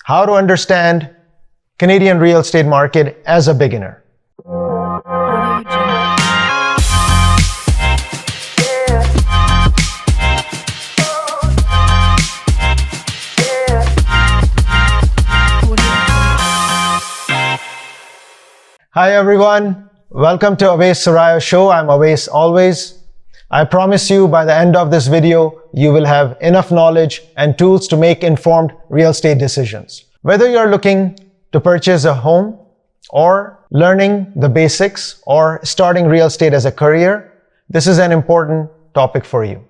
How to understand Canadian real estate market as a beginner. Hi everyone, welcome to Awais Soraya Show. I'm Awais always. I promise you by the end of this video, you will have enough knowledge and tools to make informed real estate decisions. Whether you're looking to purchase a home or learning the basics or starting real estate as a career, this is an important topic for you.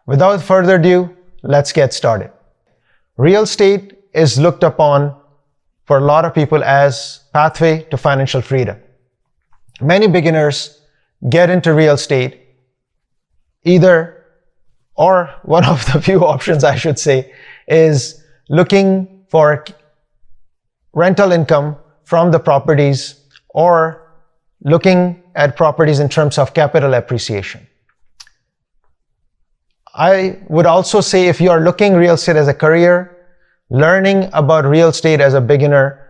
Without further ado, let's get started. Real estate is looked upon for a lot of people as pathway to financial freedom. Many beginners get into real estate or one of the few options I should say is looking for rental income from the properties or looking at properties in terms of capital appreciation. I would also say if you are looking real estate as a career, learning about real estate as a beginner,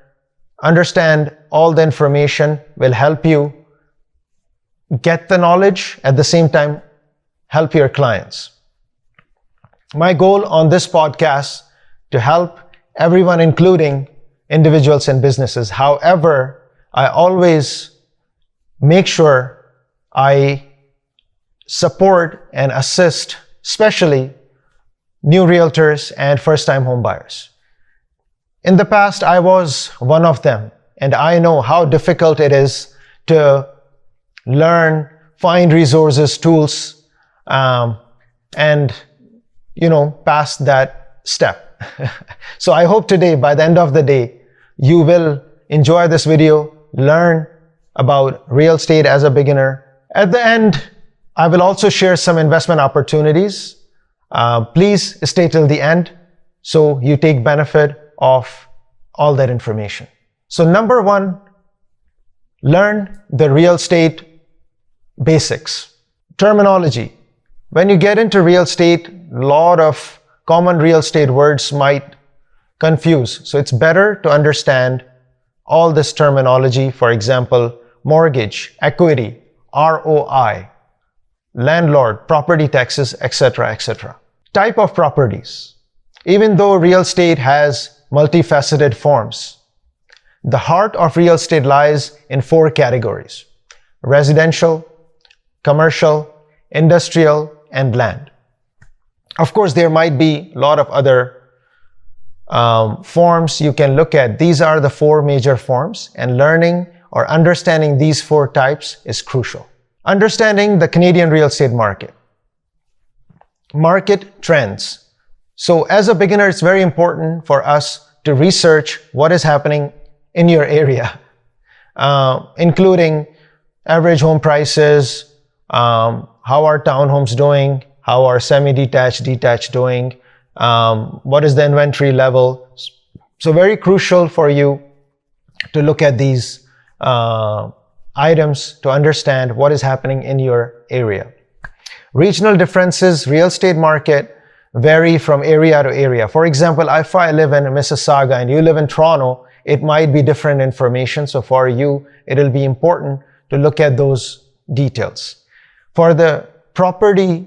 understand all the information will help you get the knowledge, at the same time help your clients. My goal on this podcast to help everyone, including individuals and businesses. However, I always make sure I support and assist, especially new realtors and first-time home buyers. In the past, I was one of them, and I know how difficult it is to learn, find resources, tools, and pass that step. So I hope today, by the end of the day, you will enjoy this video, learn about real estate as a beginner. At the end, I will also share some investment opportunities. Please stay till the end so you take benefit of all that information. So number one, learn the real estate basics. Terminology. When you get into real estate, a lot of common real estate words might confuse. So it's better to understand all this terminology. For example, mortgage, equity, ROI, landlord, property taxes, etc., etc. Type of properties. Even though real estate has multifaceted forms, the heart of real estate lies in four categories: residential, commercial, industrial, and land. Of course, there might be a lot of other forms you can look at. These are the four major forms, and learning or understanding these four types is crucial. Understanding the Canadian real estate market. Market trends. So as a beginner, it's very important for us to research what is happening in your area, including average home prices, how are townhomes doing, how are semi-detached, detached doing, what is the inventory level. So very crucial for you to look at these items to understand what is happening in your area. Regional differences. Real estate market vary from area to area. For example, if I live in Mississauga and you live in Toronto, it might be different information. So for you, it'll be important to look at those details. For the property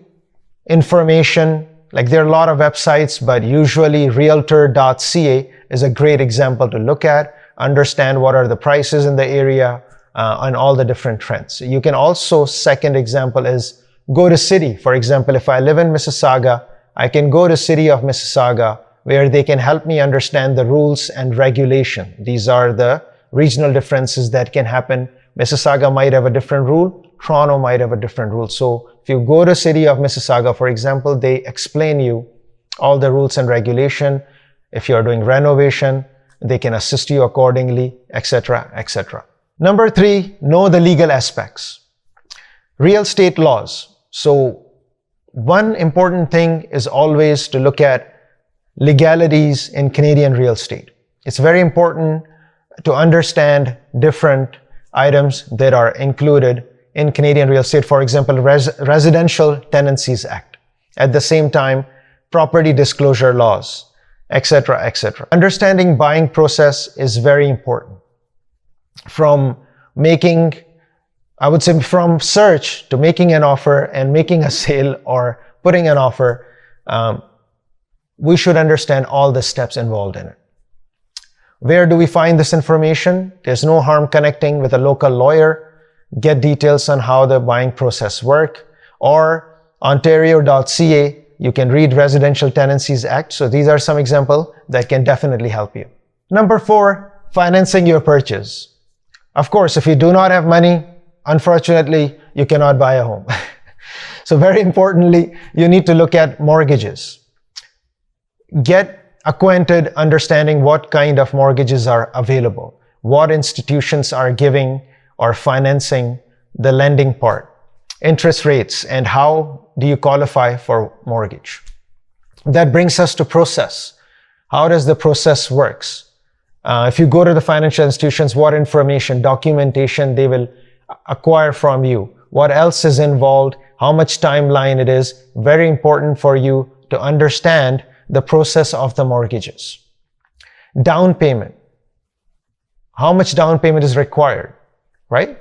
information, like there are a lot of websites, but usually realtor.ca is a great example to look at, understand what are the prices in the area and all the different trends. You can also, second example is go to city. For example, if I live in Mississauga, I can go to city of Mississauga where they can help me understand the rules and regulation. These are the regional differences that can happen. Mississauga might have a different rule, Toronto might have a different rule. So if you go to city of Mississauga, for example, they explain you all the rules and regulation. If you're doing renovation, they can assist you accordingly, etc., etc. Number three, know the legal aspects. Real estate laws. So one important thing is always to look at legalities in Canadian real estate. It's very important to understand different items that are included in Canadian real estate. For example, Residential Tenancies Act. At the same time, property disclosure laws. etc., etc. Understanding buying process is very important. From making, I would say, from search to making an offer and making a sale or putting an offer, we should understand all the steps involved in it. Where do we find this information? There's no harm connecting with a local lawyer, get details on how the buying process work, or ontario.ca, you can read Residential Tenancies Act. So these are some examples that can definitely help you. Number 4, financing your purchase. Of course, if you do not have money, unfortunately, you cannot buy a home. So very importantly, you need to look at mortgages. Get acquainted, understanding what kind of mortgages are available, what institutions are giving or financing the lending part, interest rates, and how do you qualify for mortgage. That brings us to process. How does the process works? If you go to the financial institutions, what information, documentation they will acquire from you, what else is involved, how much timeline it is, very important for you to understand the process of the mortgages. Down payment. How much down payment is required, right?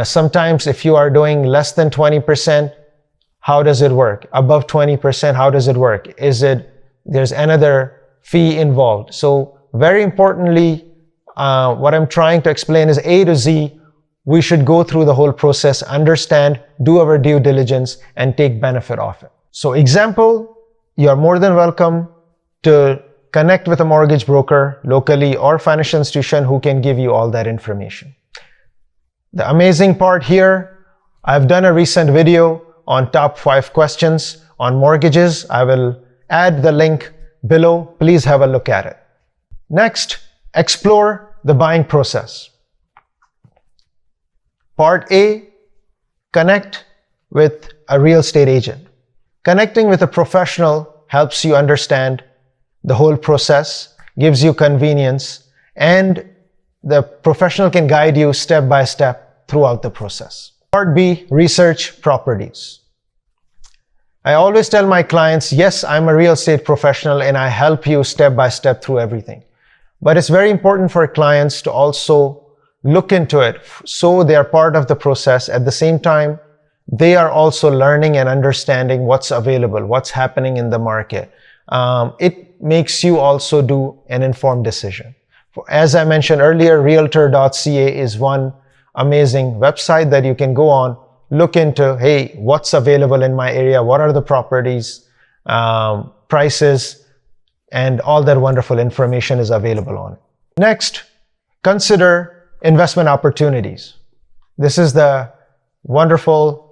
Sometimes if you are doing less than 20%, how does it work? Above 20%, how does it work? There's another fee involved. So very importantly, what I'm trying to explain is A to Z, we should go through the whole process, understand, do our due diligence, and take benefit of it. So example, you are more than welcome to connect with a mortgage broker locally or financial institution who can give you all that information. The amazing part here, I've done a recent video on top 5 questions on mortgages. I will add the link below. Please have a look at it. Next, explore the buying process. Part A, connect with a real estate agent. Connecting with a professional helps you understand the whole process, gives you convenience, and the professional can guide you step by step throughout the process. Part B, research properties. I always tell my clients, yes, I'm a real estate professional and I help you step by step through everything. But it's very important for clients to also look into it so they are part of the process. At the same time, they are also learning and understanding what's available, what's happening in the market. It makes you also do an informed decision. As I mentioned earlier, realtor.ca is one amazing website that you can go on, look into, hey, what's available in my area, what are the properties, prices, and all that wonderful information is available on it. Next, consider investment opportunities. This is the wonderful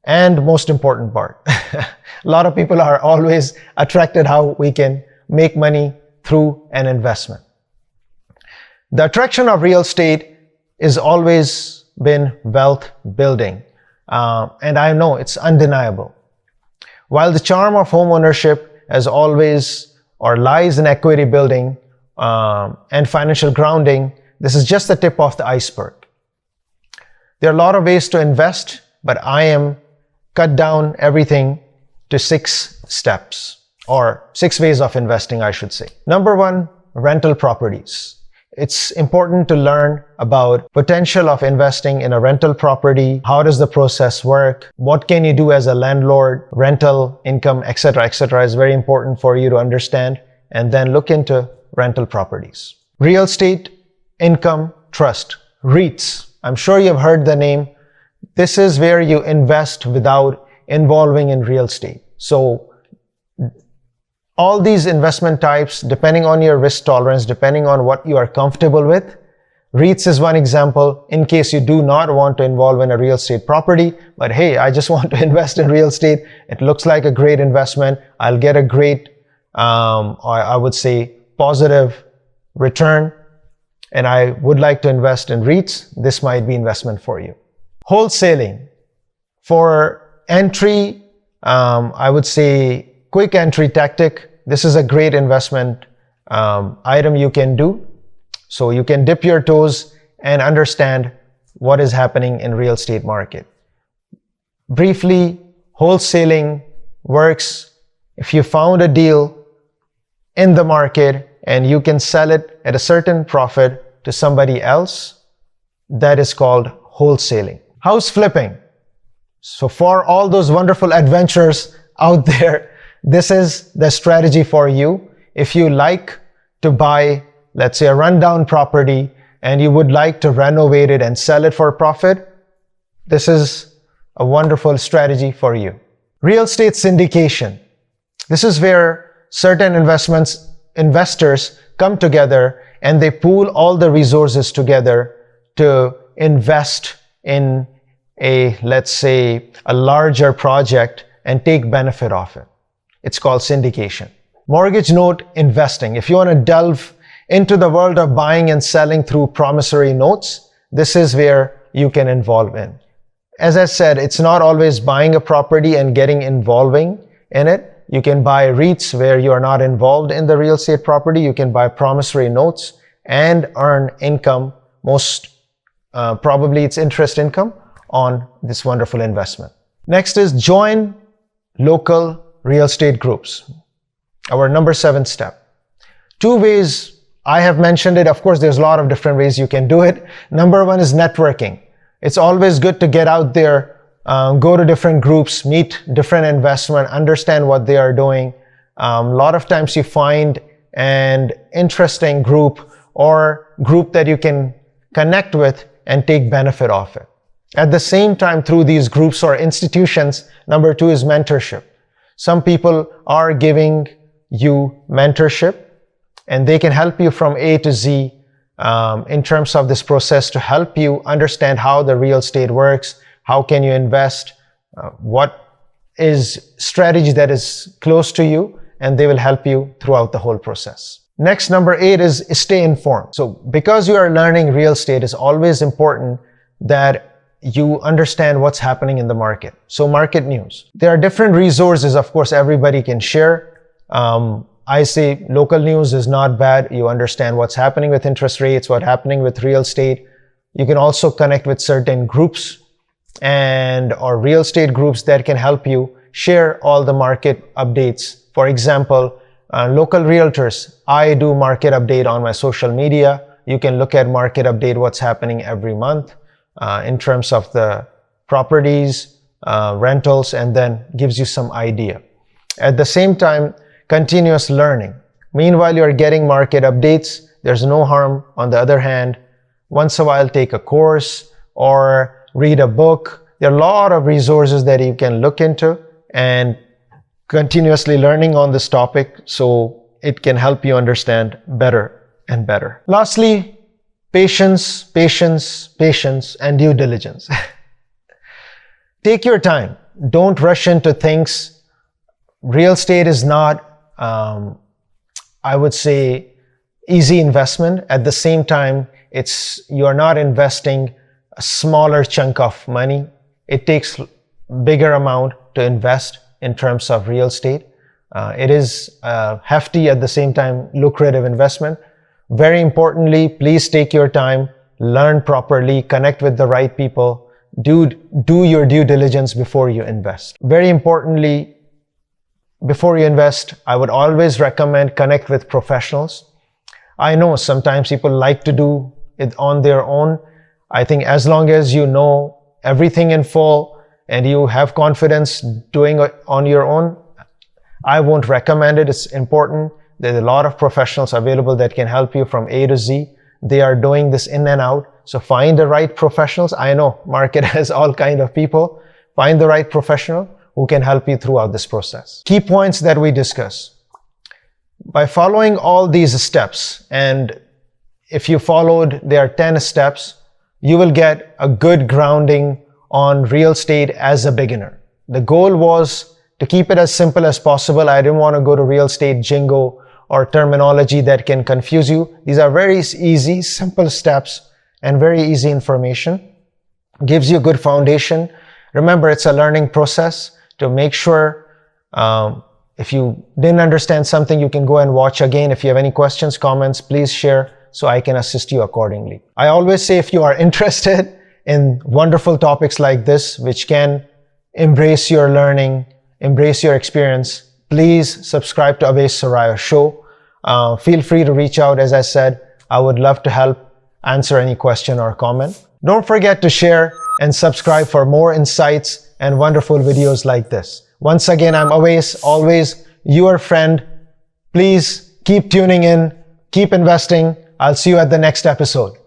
and most important part. A lot of people are always attracted how we can make money through an investment. The attraction of real estate is always been wealth building. And I know it's undeniable. While the charm of home ownership has always or lies in equity building and financial grounding, this is just the tip of the iceberg. There are a lot of ways to invest, but I am cut down everything to 6 steps, or 6 ways of investing, I should say. Number 1, rental properties. It's important to learn about potential of investing in a rental property. How does the process work? What can you do as a landlord? Rental income, etc., etc. is very important for you to understand, and then look into rental properties. Real estate income trust, REITs. I'm sure you've heard the name. This is where you invest without involving in real estate. So all these investment types, depending on your risk tolerance, depending on what you are comfortable with, REITs is one example in case you do not want to involve in a real estate property, but hey, I just want to invest in real estate. It looks like a great investment. I'll get a great, I would say, positive return, and I would like to invest in REITs. This might be investment for you. Wholesaling. For entry, I would say quick entry tactic. This is a great investment item you can do. So you can dip your toes and understand what is happening in real estate market. Briefly, wholesaling works if you found a deal in the market and you can sell it at a certain profit to somebody else. That is called wholesaling. House flipping. So for all those wonderful adventurers out there, this is the strategy for you. If you like to buy, let's say, a rundown property and you would like to renovate it and sell it for a profit, this is a wonderful strategy for you. Real estate syndication. This is where certain investors come together and they pool all the resources together to invest in let's say, a larger project and take benefit of it. It's called syndication. Mortgage note investing. If you want to delve into the world of buying and selling through promissory notes, this is where you can involve in. As I said, it's not always buying a property and getting involving in it. You can buy REITs where you are not involved in the real estate property. You can buy promissory notes and earn income. Most probably it's interest income on this wonderful investment. Next is join local real estate groups. Our number 7 step. 2 ways I have mentioned it. Of course, there's a lot of different ways you can do it. Number 1 is networking. It's always good to get out there, go to different groups, meet different investment, understand what they are doing. A lot of times you find an interesting group or group that you can connect with and take benefit of it. At the same time, through these groups or institutions, number 2 is mentorship. Some people are giving you mentorship and they can help you from A to Z in terms of this process to help you understand how the real estate works, how can you invest, what is strategy that is close to you, and they will help you throughout the whole process. Next, number 8 is stay informed. So because you are learning real estate, it's always important that you understand what's happening in the market. So market news. There are different resources, of course, everybody can share. I say local news is not bad. You understand what's happening with interest rates, what's happening with real estate. You can also connect with certain groups or real estate groups that can help you share all the market updates. For example, local realtors, I do market update on my social media. You can look at market update, what's happening every month in terms of the properties, rentals, and then gives you some idea. At the same time, continuous learning. Meanwhile, you're getting market updates. There's no harm, on the other hand, once a while take a course or read a book. There are a lot of resources that you can look into and continuously learning on this topic so it can help you understand better and better. Lastly, patience, patience, patience, and due diligence. Take your time. Don't rush into things. Real estate is not, I would say, easy investment. At the same time, you are not investing a smaller chunk of money. It takes bigger amount to invest in terms of real estate. It is hefty, at the same time lucrative investment. Very importantly, please take your time, learn properly, connect with the right people, do your due diligence before you invest. Very importantly, before you invest, I would always recommend connect with professionals. I know sometimes people like to do it on their own. I think as long as you know everything in full and you have confidence doing it on your own, I won't recommend it. It's important. There's a lot of professionals available that can help you from A to Z. They are doing this in and out. So find the right professionals. I know market has all kind of people. Find the right professional who can help you throughout this process. Key points that we discuss. By following all these steps, and if you followed, there are 10 steps, you will get a good grounding on real estate as a beginner. The goal was to keep it as simple as possible. I didn't want to go to real estate jingo or terminology that can confuse you. These are very easy, simple steps and very easy information. Gives you a good foundation. Remember, it's a learning process. To make sure if you didn't understand something, you can go and watch again. If you have any questions, comments, please share so I can assist you accordingly. I always say if you are interested in wonderful topics like this, which can embrace your learning, embrace your experience, please subscribe to Abhay Soraya Show. Feel free to reach out. As I said, I would love to help answer any question or comment. Don't forget to share and subscribe for more insights and wonderful videos like this. Once again, I'm always your friend. Please keep tuning in, keep investing. I'll see you at the next episode.